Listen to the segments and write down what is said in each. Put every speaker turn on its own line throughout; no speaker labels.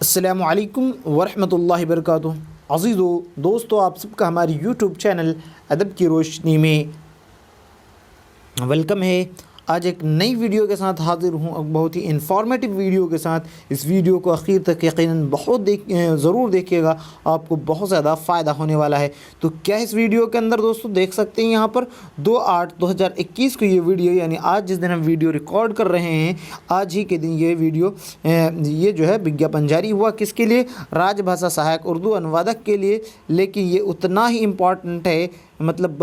अस्सलामु अलैकुम वरहमतुल्लाहि वबरकातुहू। अज़ीज़ो दोस्तों, आप सबका हमारी यूट्यूब चैनल अदब की रोशनी में वेलकम है। आज एक नई वीडियो के साथ हाज़िर हूँ, बहुत ही इन्फॉर्मेटिव वीडियो के साथ। इस वीडियो को आखिर तक यकीनन ज़रूर देखिएगा, आपको बहुत ज़्यादा फ़ायदा होने वाला है। तो क्या इस वीडियो के अंदर दोस्तों देख सकते हैं, यहाँ पर 2/8/2021 को ये वीडियो, यानी आज जिस दिन हम वीडियो रिकॉर्ड कर रहे हैं, आज ही के दिन ये वीडियो ये जो है विज्ञापन जारी हुआ। किसके लिए? राजभाषा सहायक उर्दू अनुवादक के लिए। लेकिन ये उतना ही इम्पॉर्टेंट है, मतलब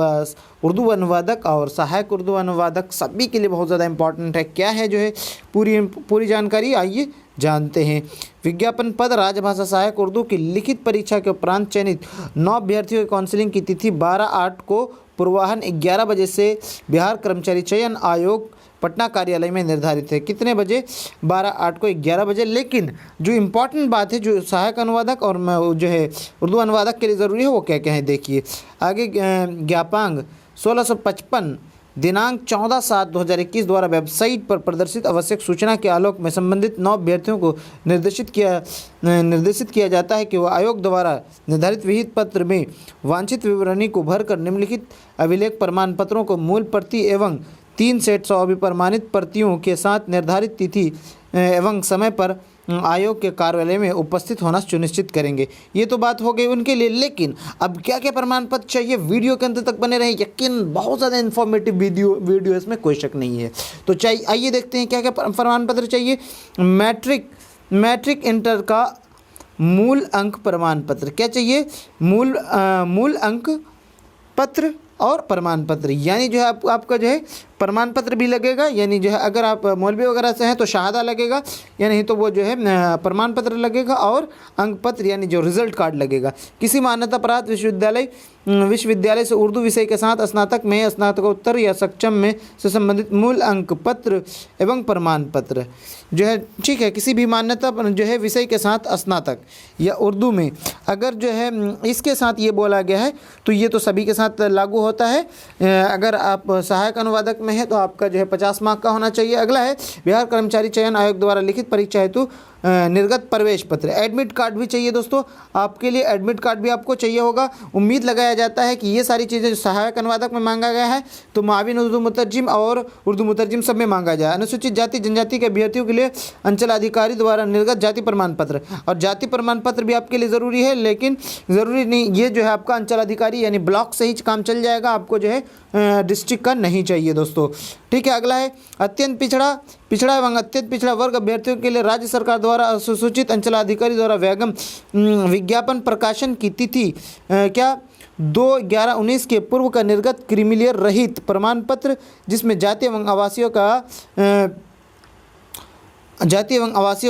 उर्दू अनुवादक और सहायक उर्दू अनुवादक सभी के लिए बहुत ज़्यादा इम्पॉर्टेंट है। क्या है जो है पूरी जानकारी आइए जानते हैं। विज्ञापन पद राजभाषा सहायक उर्दू की लिखित परीक्षा के उपरांत चयनित 9 अभ्यर्थियों की काउंसलिंग की तिथि 12/8 को पूर्वाह्न 11 बजे से बिहार कर्मचारी चयन आयोग पटना कार्यालय में निर्धारित है। कितने बजे? 12/8 को 11 बजे। लेकिन जो इम्पॉर्टेंट बात है, जो सहायक अनुवादक और जो है उर्दू अनुवादक के लिए ज़रूरी है, वो क्या क्या है देखिए आगे। ज्ञापांग 1655 दिनांक 14/7/2021 द्वारा वेबसाइट पर प्रदर्शित आवश्यक सूचना के आलोक में संबंधित 9 अभ्यर्थियों को निर्देशित किया जाता है कि वह आयोग द्वारा निर्धारित विहित पत्र में वांछित विवरणी को भरकर निम्नलिखित अभिलेख प्रमाण पत्रों को मूल प्रति एवं 3 सेट 100 अभिप्रमाणित प्रतियों के साथ निर्धारित तिथि एवं समय पर आयोग के कार्यालय में उपस्थित होना सुनिश्चित करेंगे। ये तो बात हो गई उनके लिए। लेकिन अब क्या क्या प्रमाण पत्र चाहिए, वीडियो के अंत तक बने रहे। यकीन बहुत ज़्यादा इन्फॉर्मेटिव वीडियो इसमें कोई शक नहीं है। तो चाहिए, आइए देखते हैं क्या क्या प्रमाण पत्र चाहिए। मैट्रिक इंटर का मूल अंक प्रमाण पत्र। क्या चाहिए? मूल अंक पत्र और प्रमाण पत्र, यानी जो है आपका जो है प्रमाण पत्र भी लगेगा, यानी जो है अगर आप मौलवी वगैरह से हैं तो शहादा लगेगा, या नहीं तो वो जो है प्रमाण पत्र लगेगा, और अंक पत्र यानी जो रिजल्ट कार्ड लगेगा। किसी मान्यता प्राप्त विश्वविद्यालय से उर्दू विषय के साथ स्नातक में, स्नातकोत्तर या सक्षम में से संबंधित मूल अंक पत्र एवं प्रमाण पत्र जो है, ठीक है। किसी भी मान्यता जो है विषय के साथ स्नातक या उर्दू में, अगर जो है इसके साथ ये बोला गया है तो ये तो सभी के साथ लागू होता है। अगर आप सहायक अनुवादक में है तो आपका जो है 50 मार्क का होना चाहिए। अगला है बिहार कर्मचारी चयन आयोग द्वारा लिखित परीक्षा हेतु निर्गत प्रवेश पत्र। एडमिट कार्ड भी चाहिए दोस्तों आपके लिए, एडमिट कार्ड भी आपको चाहिए होगा। उम्मीद लगाया जाता है कि ये सारी चीज़ें जो सहायक अनुवादक में मांगा गया है तो माविन उर्दू मुतरजिम और उर्दू मुतरजिम सब में मांगा जाए। अनुसूचित जाति जनजाति के अभ्यर्थियों के लिए अंचल अधिकारी द्वारा निर्गत जाति प्रमाण पत्र, और जाति प्रमाण पत्र भी आपके लिए ज़रूरी है, लेकिन ज़रूरी नहीं, ये जो है आपका अंचल अधिकारी यानी ब्लॉक से ही काम चल जाएगा, आपको जो है डिस्ट्रिक्ट का नहीं चाहिए दोस्तों, ठीक है। अगला है अत्यंत पिछड़ा एवं अत्यंत पिछड़ा वर्ग अभ्यर्थियों के लिए राज्य सरकार द्वारा सुसूचित अंचलाधिकारी द्वारा विज्ञापन प्रकाशन की तिथि क्या 2/11/19 के पूर्व का निर्गत क्रीमिलियर रहित प्रमाण पत्र, जिसमें जाति एवं आवासियों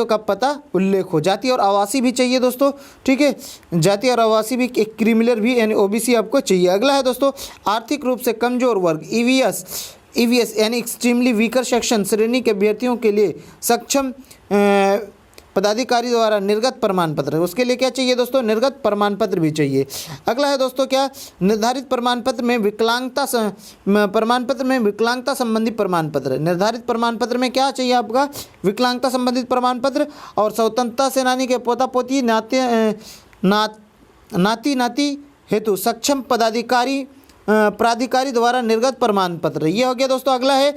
का पता उल्लेख हो। जाति और आवासी भी चाहिए दोस्तों, ठीक है। जाति और आवासी भी, एक क्रीमिलियर भी यानी ओबीसी आपको चाहिए। अगला है दोस्तों आर्थिक रूप से कमजोर वर्ग ईवीएस यानी एक्सट्रीमली वीकर सेक्शन श्रेणी के अभ्यर्थियों के लिए सक्षम पदाधिकारी द्वारा निर्गत प्रमाण पत्र, उसके लिए क्या चाहिए दोस्तों? निर्गत प्रमाण पत्र भी चाहिए। अगला है दोस्तों क्या निर्धारित प्रमाण पत्र में विकलांगता संबंधी प्रमाण पत्र। निर्धारित प्रमाण पत्र में क्या चाहिए आपका? विकलांगता संबंधित प्रमाण पत्र, और स्वतंत्रता सेनानी के पोता पोती नाती हेतु सक्षम प्राधिकारी द्वारा निर्गत प्रमाण पत्र। ये हो गया दोस्तों। अगला है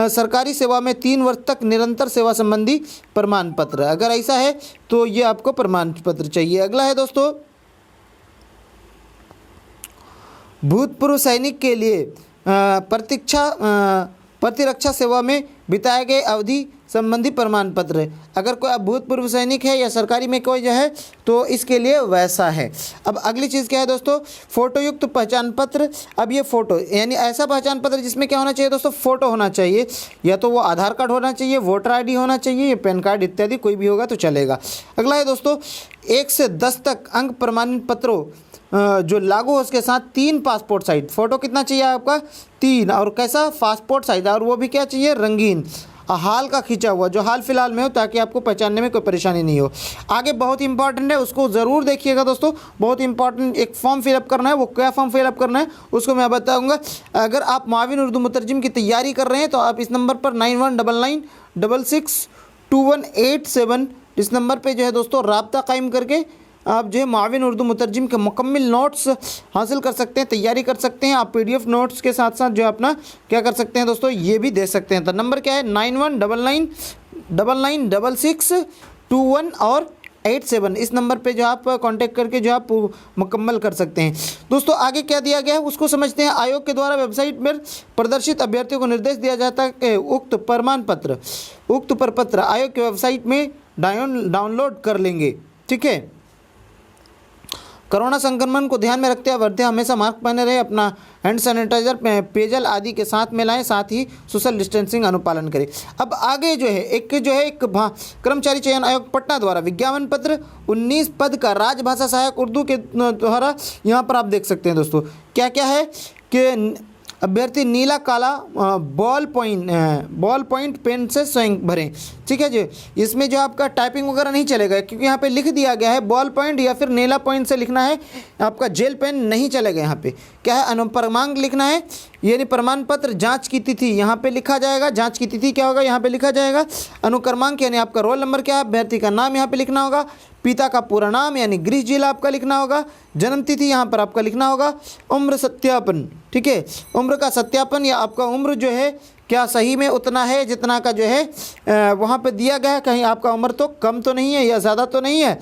सरकारी सेवा में 3 वर्ष तक निरंतर सेवा संबंधी प्रमाण पत्र। अगर ऐसा है तो ये आपको प्रमाण पत्र चाहिए। अगला है दोस्तों भूतपूर्व सैनिक के लिए प्रतिरक्षा सेवा में बिताए गए अवधि संबंधी प्रमाण पत्र। अगर कोई भूतपूर्व सैनिक है या सरकारी में कोई जो है तो इसके लिए वैसा है। अब अगली चीज़ क्या है दोस्तों? फोटोयुक्त पहचान पत्र। अब ये फ़ोटो यानी ऐसा पहचान पत्र जिसमें क्या होना चाहिए दोस्तों? फ़ोटो होना चाहिए, या तो वो आधार कार्ड होना चाहिए, वोटर ID होना चाहिए, या पैन कार्ड इत्यादि कोई भी होगा तो चलेगा। अगला है दोस्तों 1 से 10 तक अंक प्रमाणित पत्रों जो लागू हो, उसके साथ 3 पासपोर्ट साइज फ़ोटो। कितना चाहिए आपका? 3। और कैसा? पासपोर्ट साइज, और वो भी क्या चाहिए? रंगीन, हाल का खींचा हुआ, जो हाल फिलहाल में हो, ताकि आपको पहचानने में कोई परेशानी नहीं हो। आगे बहुत इंपॉर्टेंट है, उसको ज़रूर देखिएगा दोस्तों, बहुत इंपॉर्टेंट। एक फॉर्म फिलअप करना है, वो क्या फॉर्म फिलअप करना है उसको मैं बताऊंगा। अगर आप माविन उर्दू मुतरजिम की तैयारी कर रहे हैं तो आप इस नंबर पर 9199662187 इस नंबर पे जो है दोस्तों राब्ता कायम करके आप जो है माविन उर्दू मुतरजिम के मुकम्मल नोट्स हासिल कर सकते हैं, तैयारी कर सकते हैं। आप PDF नोट्स के साथ साथ जो है अपना क्या कर सकते हैं दोस्तों, ये भी दे सकते हैं। तो नंबर क्या है 9199996621 और 87, इस नंबर पे जो आप कांटेक्ट करके जो आप मुकम्मल कर सकते हैं। दोस्तों आगे क्या दिया गया है उसको समझते हैं। आयोग के द्वारा वेबसाइट पर प्रदर्शित अभ्यर्थियों को निर्देश दिया जाता है कि उक्त प्रपत्र आयोग की वेबसाइट में डाउनलोड कर लेंगे। ठीक है। कोरोना संक्रमण को ध्यान में रखते हुए अभ्यर्थी हमेशा मास्क पहने रहे, अपना हैंड सैनिटाइजर पेयजल आदि के साथ में लाएं, साथ ही सोशल डिस्टेंसिंग अनुपालन करें। अब आगे जो है एक कर्मचारी चयन आयोग पटना द्वारा विज्ञापन पत्र 19 पद का राजभाषा सहायक उर्दू के द्वारा यहाँ पर आप देख सकते हैं दोस्तों क्या क्या है कि अभ्यर्थी नीला काला बॉल पॉइंट पेन से स्वयं भरें। ठीक है जी। इसमें जो आपका टाइपिंग वगैरह नहीं चलेगा क्योंकि यहाँ पे लिख दिया गया है बॉल पॉइंट या फिर नीला पॉइंट से लिखना है, आपका जेल पेन नहीं चलेगा। यहाँ पे क्या है अनुक्रमांक लिखना है, यानी प्रमाण पत्र जांच की तिथि यहाँ पे लिखा जाएगा। जांच की तिथि क्या होगा यहाँ पे लिखा जाएगा। अनुक्रमांक यानी आपका रोल नंबर क्या है, अभ्यर्थी का नाम यहाँ पे लिखना होगा, पिता का पूरा नाम यानी गृह जिला आपका लिखना होगा, जन्म तिथि यहाँ पर आपका लिखना होगा, उम्र सत्यापन। ठीक है। उम्र का सत्यापन या आपका उम्र जो है क्या सही में उतना है जितना का जो है वहाँ पे दिया गया है, कहीं आपका उम्र तो कम तो नहीं है या ज़्यादा तो नहीं है,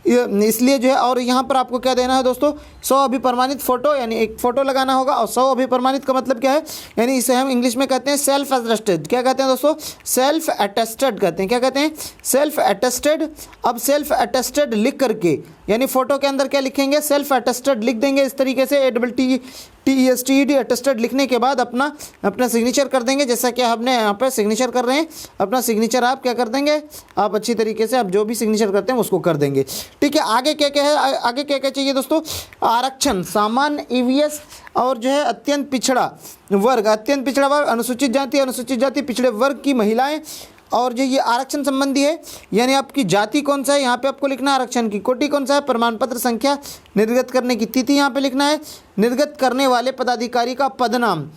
इसलिए जो है। और यहाँ पर आपको क्या देना है दोस्तों 100 अभिप्रमाणित फ़ोटो यानी एक फ़ोटो लगाना होगा। और 100 अभिप्रमाणित का मतलब क्या है, यानी इसे हम इंग्लिश में कहते हैं सेल्फ अटेस्टेड। क्या कहते हैं दोस्तों, सेल्फ अटेस्टेड कहते हैं। क्या कहते हैं, सेल्फ अटेस्टेड। अब सेल्फ अटेस्टेड लिख करके यानी फ़ोटो के अंदर क्या लिखेंगे, सेल्फ अटेस्टेड लिख देंगे इस तरीके से ATTESTED अटेस्टेड लिखने के बाद अपना सिग्नेचर कर देंगे, जैसा कि हमने यहाँ पर सिग्नेचर कर रहे हैं। अपना सिग्नेचर आप क्या कर देंगे, आप अच्छी तरीके से आप जो भी सिग्नेचर करते हैं उसको कर देंगे। ठीक है। आगे क्या क्या है, आगे क्या क्या चाहिए दोस्तों, आरक्षण, सामान्य EVS और जो है अत्यंत पिछड़ा वर्ग, अनुसूचित जाति पिछड़े वर्ग की महिलाएं, और जो ये आरक्षण संबंधी है यानी आपकी जाति कौन सा है यहाँ पे आपको लिखना है, आरक्षण की कोटि कौन सा है, प्रमाण पत्र संख्या, निर्गत करने की तिथि यहाँ पे लिखना है, निर्गत करने वाले पदाधिकारी का पदनाम।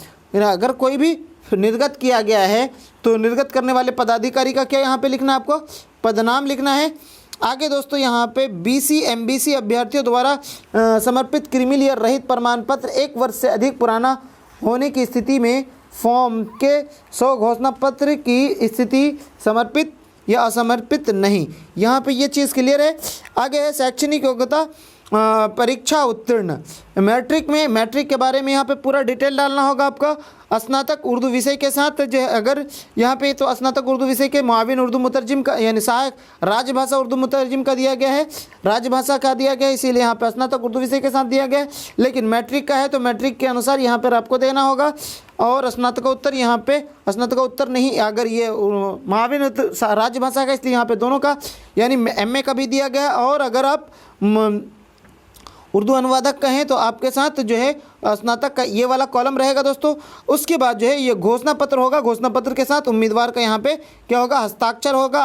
अगर कोई भी निर्गत किया गया है तो निर्गत करने वाले पदाधिकारी का क्या यहाँ पे लिखना है, आपको पदनाम लिखना है। आगे दोस्तों यहाँ पे BC MBC अभ्यर्थियों द्वारा समर्पित क्रीमी लेयर रहित प्रमाण पत्र 1 वर्ष से अधिक पुराना होने की स्थिति में फॉर्म के 100 घोषणा पत्र की स्थिति समर्पित या असमर्पित नहीं। यहाँ पे ये चीज़ क्लियर है। आगे है शैक्षणिक योग्यता परीक्षा उत्तीर्ण, मैट्रिक के बारे में यहाँ पे पूरा डिटेल डालना होगा आपका। स्नातक उर्दू विषय के साथ जो है, अगर यहाँ पे तो स्नातक उर्दू विषय के मुआविन उर्दू मुतरजिम का यानी सहायक राजभाषा उर्दू मुतरजिम का दिया गया है, राजभाषा का दिया गया है, इसीलिए यहाँ पे स्नातक उर्दू विषय के साथ दिया गया है। लेकिन मैट्रिक का है तो मैट्रिक के अनुसार यहाँ पर आपको देना होगा। और स्नातकोत्तर यहाँ पे स्नातकोत्तर नहीं, अगर ये मुआविन राजभाषा का, इसलिए यहाँ पे दोनों का यानी MA का भी दिया गया है। और अगर आप उर्दू अनुवादक कहें तो आपके साथ जो है स्नातक का ये वाला कॉलम रहेगा दोस्तों। उसके बाद जो है ये घोषणा पत्र होगा, घोषणा पत्र के साथ उम्मीदवार का यहाँ पे क्या होगा, हस्ताक्षर होगा।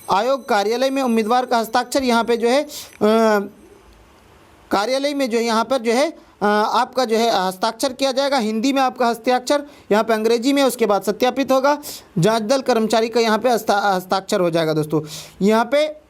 आयोग कार्यालय में उम्मीदवार का हस्ताक्षर यहाँ पे जो है कार्यालय में जो है यहाँ पर जो है आपका जो है हस्ताक्षर किया जाएगा। हिंदी में आपका हस्ताक्षर, यहाँ पे अंग्रेजी में, उसके बाद सत्यापित होगा। जांच दल कर्मचारी का यहाँ पे हस्ताक्षर हो जाएगा दोस्तों। यहाँ पे